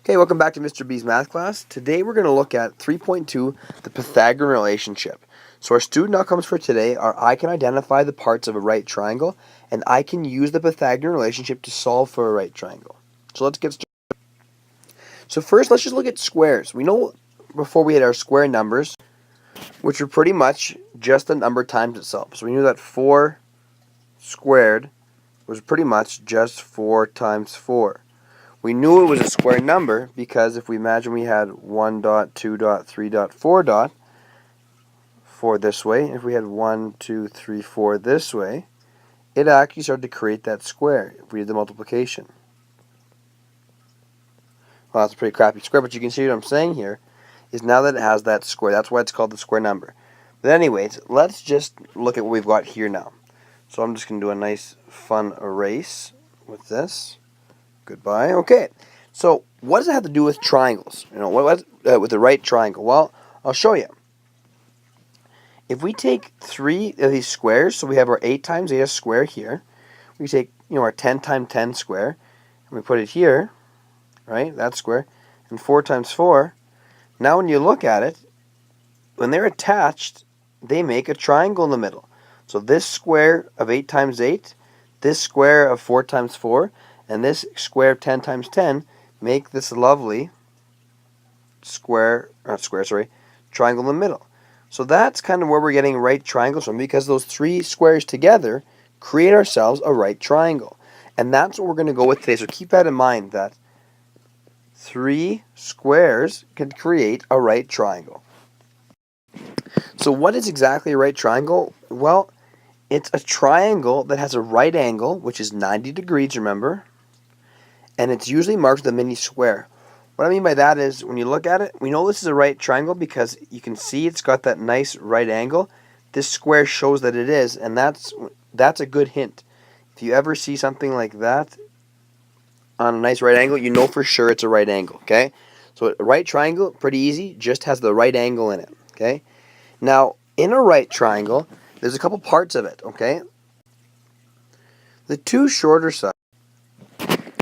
Okay, welcome back to Mr. B's math class. Today we're going to look at 3.2, the Pythagorean relationship. So our student outcomes for today are I can identify the parts of a right triangle, and I can use the Pythagorean relationship to solve for a right triangle. So let's get started. So first, let's just look at squares. We know before we had our square numbers, which are pretty much just the number times itself. So we knew that 4 squared was pretty much just 4 times 4. We knew it was a square number because if we imagine we had 1 dot, 2 dot, 3 dot, 4 dot, 4 this way, if we had 1, 2, 3, 4 this way, it actually started to create that square if we did the multiplication. Well, that's a pretty crappy square, but you can see what I'm saying here is now that it has that square. That's why it's called the square number. But anyways, let's just look at what we've got here now. So I'm just going to do a nice fun erase with this. Goodbye. Okay, so what does it have to do with triangles? With the right triangle? Well, I'll show you. If we take 3 of these squares, so we have our 8 times 8 square here. We take our 10 times 10 square, and we put it here, right? That square, and 4 times 4. Now, when you look at it, when they're attached, they make a triangle in the middle. So this square of 8 times 8, this square of 4 times 4. And this square of 10 times 10 make this lovely triangle in the middle. So that's kind of where we're getting right triangles from, because those 3 squares together create ourselves a right triangle. And that's what we're going to go with today. So keep that in mind, that 3 squares can create a right triangle. So what is exactly a right triangle? Well, it's a triangle that has a right angle, which is 90 degrees, remember? And it's usually marked with a mini square. What I mean by that is, when you look at it, we know this is a right triangle because you can see it's got that nice right angle. This square shows that it is, and that's a good hint. If you ever see something like that on a nice right angle, you know for sure it's a right angle, okay? So a right triangle, pretty easy, just has the right angle in it, okay? Now, in a right triangle, there's a couple parts of it, okay? The 2 shorter sides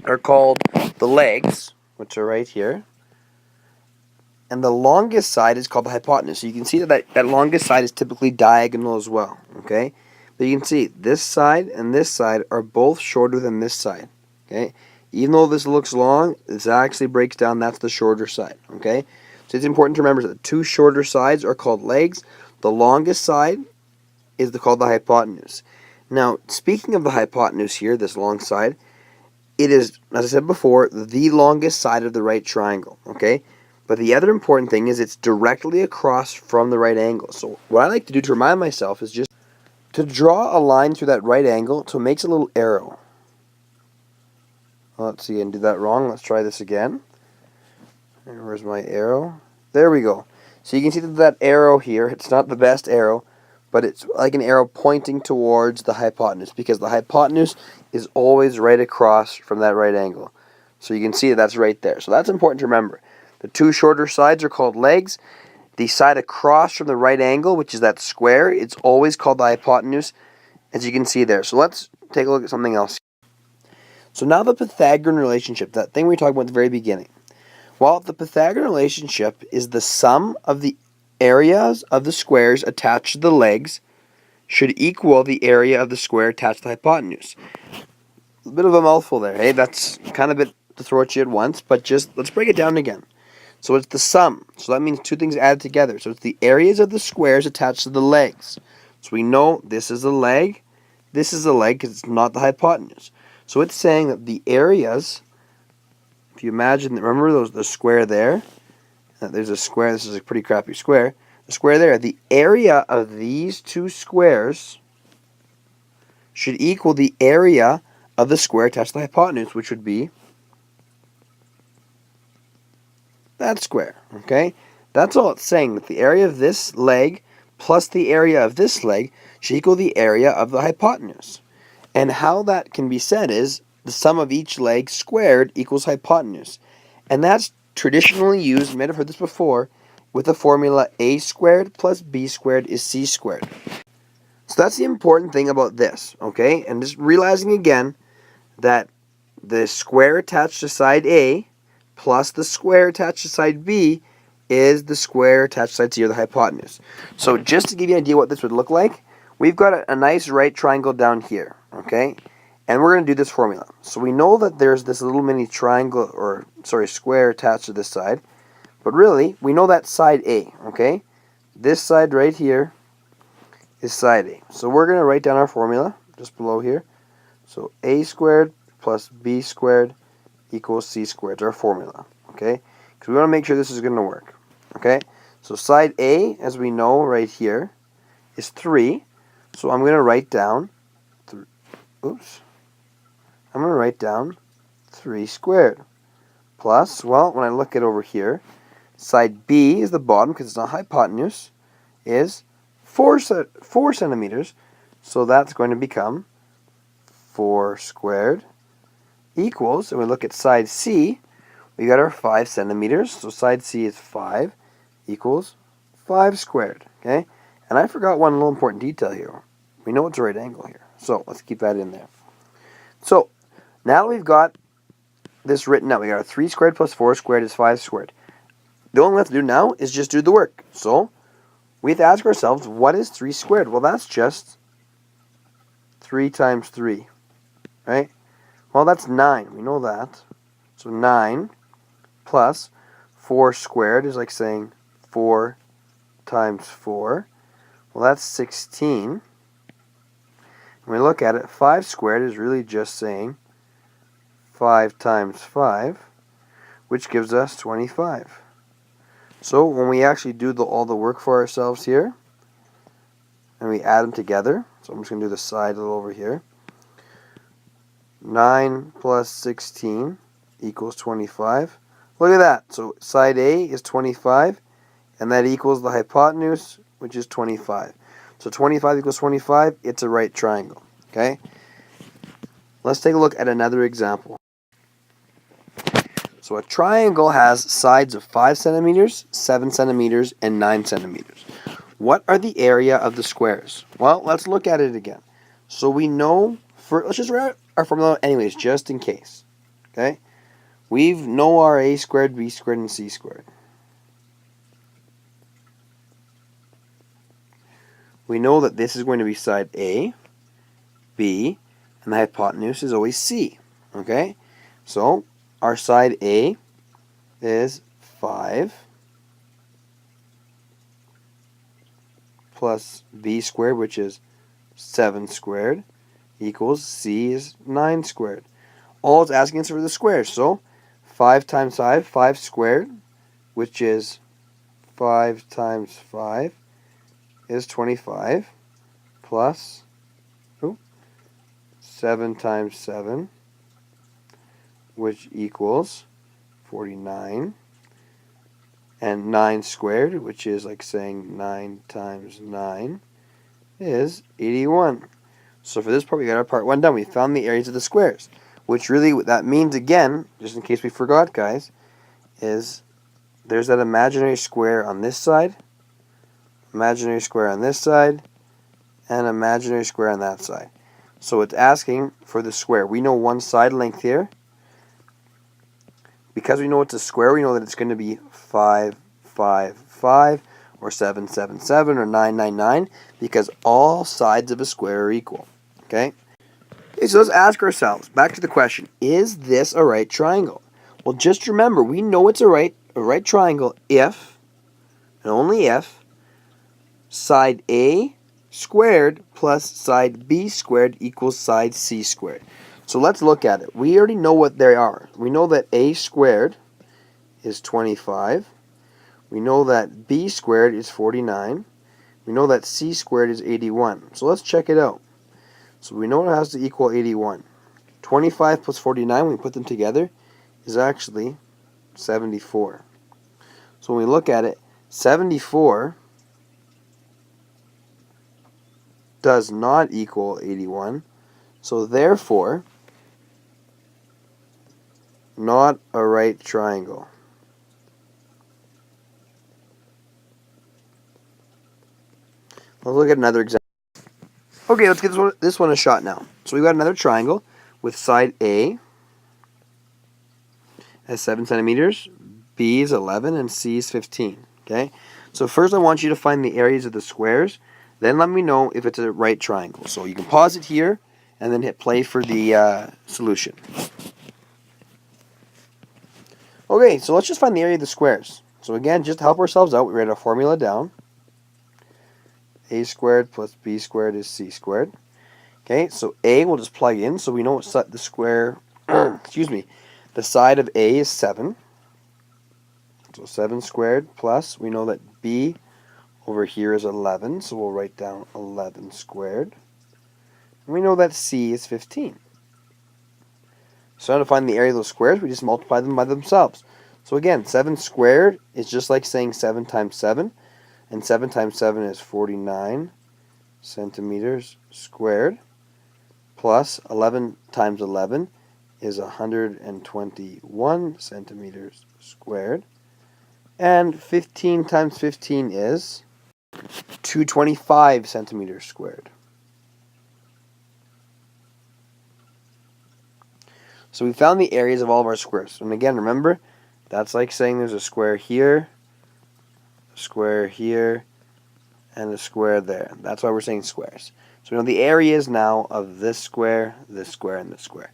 are called the legs, which are right here, and the longest side is called the hypotenuse. So you can see that longest side is typically diagonal as well, okay? But you can see this side and this side are both shorter than this side, okay? Even though this looks long, this actually breaks down, that's the shorter side, okay? So it's important to remember that the 2 shorter sides are called legs. The longest side is called the hypotenuse. Now, speaking of the hypotenuse here, this long side, it is, as I said before, the longest side of the right triangle, okay? But the other important thing is it's directly across from the right angle. So what I like to do to remind myself is just to draw a line through that right angle so it makes a little arrow. Let's see, and do that wrong. Let's try this again. And where's my arrow? There we go. So you can see that arrow here, it's not the best arrow, but it's like an arrow pointing towards the hypotenuse, because the hypotenuse is always right across from that right angle. So you can see that's right there. So that's important to remember. The 2 shorter sides are called legs. The side across from the right angle, which is that square, it's always called the hypotenuse, as you can see there. So let's take a look at something else. So now the Pythagorean relationship, that thing we talked about at the very beginning. Well, the Pythagorean relationship is the sum of the areas of the squares attached to the legs should equal the area of the square attached to the hypotenuse. A bit of a mouthful there, hey? That's kind of a bit to throw at you at once, but just let's break it down again. So it's the sum. So that means 2 things added together. So it's the areas of the squares attached to the legs. So we know this is a leg, this is a leg because it's not the hypotenuse. So it's saying that the areas, if you imagine, remember the square there? There's a square, this is a pretty crappy square. The square there, the area of these 2 squares should equal the area of the square attached to the hypotenuse, which would be that square, okay? That's all it's saying, that the area of this leg plus the area of this leg should equal the area of the hypotenuse. And how that can be said is the sum of each leg squared equals hypotenuse. And that's traditionally used, you might have heard this before, with the formula a squared plus b squared is c squared. So that's the important thing about this, okay? And just realizing again that the square attached to side A plus the square attached to side B is the square attached to side C, or the hypotenuse. So just to give you an idea what this would look like, we've got a nice right triangle down here, okay? And we're going to do this formula. So we know that there's this little mini triangle, or sorry, square attached to this side. But really, we know that's side A, okay? This side right here is side A. So we're going to write down our formula just below here. So A squared plus B squared equals C squared. It's our formula, okay? Because we want to make sure this is going to work, okay? So side A, as we know right here, is 3. So I'm going to write down, I'm going to write down 3 squared. Plus, well, when I look at over here, side B is the bottom because it's not hypotenuse, is 4 centimeters. So that's going to become 4 squared equals, and we look at side C, we got our 5 centimeters. So side C is 5 equals 5 squared. Okay? And I forgot one little important detail here. We know it's a right angle here. So let's keep that in there. So now we've got this written out. We got our 3 squared plus 4 squared is 5 squared. The only thing we have to do now is just do the work. So we have to ask ourselves, what is 3 squared? Well, that's just 3 times 3, right? Well, that's 9. We know that. So 9 plus 4 squared is like saying 4 times 4. Well, that's 16. When we look at it, 5 squared is really just saying 5 times 5, which gives us 25. So when we actually do all the work for ourselves here, and we add them together, so I'm just going to do the side a little over here. 9 plus 16 equals 25. Look at that. So side A is 25, and that equals the hypotenuse, which is 25. So 25 equals 25, it's a right triangle. Okay? Let's take a look at another example. So a triangle has sides of 5 centimeters, 7 centimeters, and 9 centimeters. What are the area of the squares? Well, let's look at it again. So we know, let's just write our formula anyways, just in case. Okay? We know our A squared, B squared, and C squared. We know that this is going to be side A, B, and the hypotenuse is always C. Okay? So our side A is 5 plus B squared, which is 7 squared, equals C is 9 squared. All it's asking us for the squares. So 5 times 5, 5 squared, which is 5 times 5, is 25, plus 7 times 7, which equals 49, and 9 squared, which is like saying 9 times 9, is 81. So for this part, we got our part 1 done. We found the areas of the squares, which really, what that means, again, just in case we forgot, guys, is there's that imaginary square on this side, imaginary square on this side, and imaginary square on that side. So it's asking for the square. We know one side length here. Because we know it's a square, we know that it's going to be 5, 5, 5, or 7, 7, 7, or 9, 9, 9, because all sides of a square are equal. Okay? Okay, so let's ask ourselves, back to the question, is this a right triangle? Well, just remember, we know it's a right triangle if, and only if, side A squared plus side B squared equals side C squared. So let's look at it. We already know what they are. We know that A squared is 25. We know that B squared is 49. We know that C squared is 81. So let's check it out. So we know it has to equal 81. 25 plus 49, when we put them together, is actually 74. So when we look at it, 74 does not equal 81. So therefore, not a right triangle. Let's look at another example. Okay, let's give this one a shot now. So we've got another triangle with side A as 7 centimeters, B is 11, and C is 15. Okay? So first I want you to find the areas of the squares. Then let me know if it's a right triangle. So you can pause it here and then hit play for the solution. Okay, so let's just find the area of the squares. So again, just to help ourselves out, we write our formula down. A squared plus B squared is C squared. Okay, so A we'll just plug in, so we know what the square, excuse me, the side of A is 7. So 7 squared plus, we know that B over here is 11, so we'll write down 11 squared. And we know that C is 15. So now to find the area of those squares, we just multiply them by themselves. So again, 7 squared is just like saying 7 times 7, and 7 times 7 is 49 centimeters squared, plus 11 times 11 is 121 centimeters squared, and 15 times 15 is 225 centimeters squared. So we found the areas of all of our squares. And again, remember, that's like saying there's a square here, and a square there. That's why we're saying squares. So we know the areas now of this square, and this square.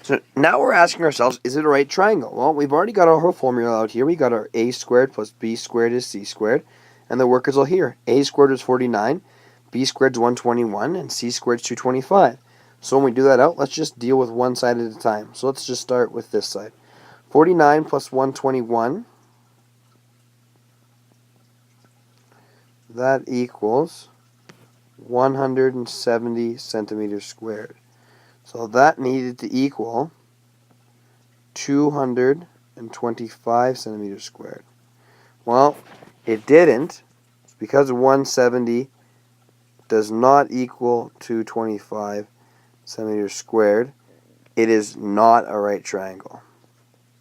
So now we're asking ourselves, is it a right triangle? Well, we've already got our whole formula out here. We got our A squared plus B squared is C squared. And the work is all here. A squared is 49, B squared is 121, and C squared is 225. So when we do that out, let's just deal with one side at a time. So let's just start with this side. 49 plus 121, that equals 170 centimeters squared. So that needed to equal 225 centimeters squared. Well, it didn't, because 170 does not equal 225 centimeters squared. It is not a right triangle.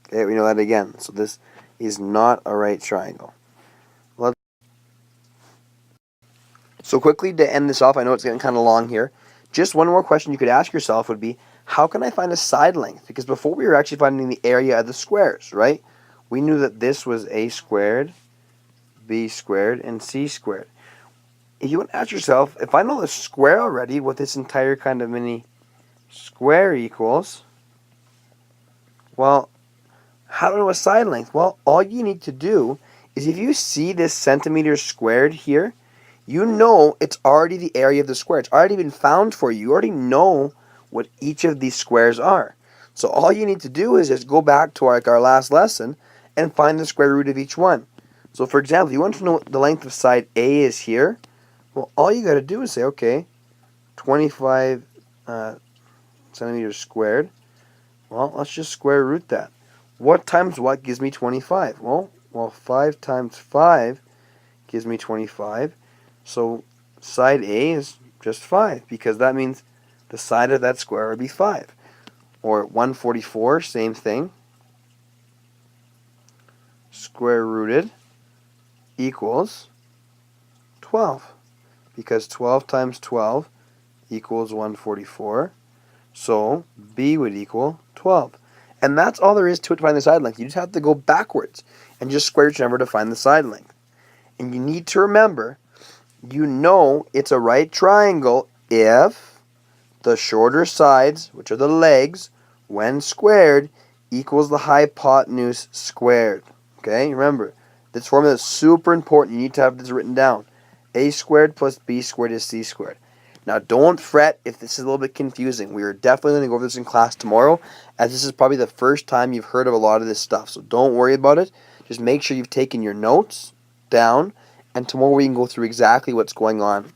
Okay, we know that again. So this is not a right triangle. So quickly to end this off, I know it's getting kind of long here. Just one more question you could ask yourself would be, how can I find a side length? Because before we were actually finding the area of the squares, right? We knew that this was A squared, B squared, and C squared. If you want to ask yourself, if I know the square already, what this entire kind of mini square equals, well, how do I know a side length? Well, all you need to do is if you see this centimeters squared here, you know it's already the area of the square. It's already been found for you. You already know what each of these squares are. So all you need to do is just go back to our last lesson and find the square root of each one. So for example, if you want to know what the length of side A is here, well, all you got to do is say, okay, 25 centimeters squared. Well, let's just square root that. What times what gives me 25? Well, 5 times 5 gives me 25. So side A is just 5, because that means the side of that square would be 5. Or 144, same thing. Square rooted equals 12, because 12 times 12 equals 144. So B would equal 12. And that's all there is to it to find the side length. You just have to go backwards and just square each number to find the side length. And you need to remember, you know it's a right triangle if the shorter sides, which are the legs, when squared, equals the hypotenuse squared. Okay, remember, this formula is super important. You need to have this written down. A squared plus B squared is C squared. Now, don't fret if this is a little bit confusing. We are definitely going to go over this in class tomorrow, as this is probably the first time you've heard of a lot of this stuff. So don't worry about it. Just make sure you've taken your notes down, and tomorrow we can go through exactly what's going on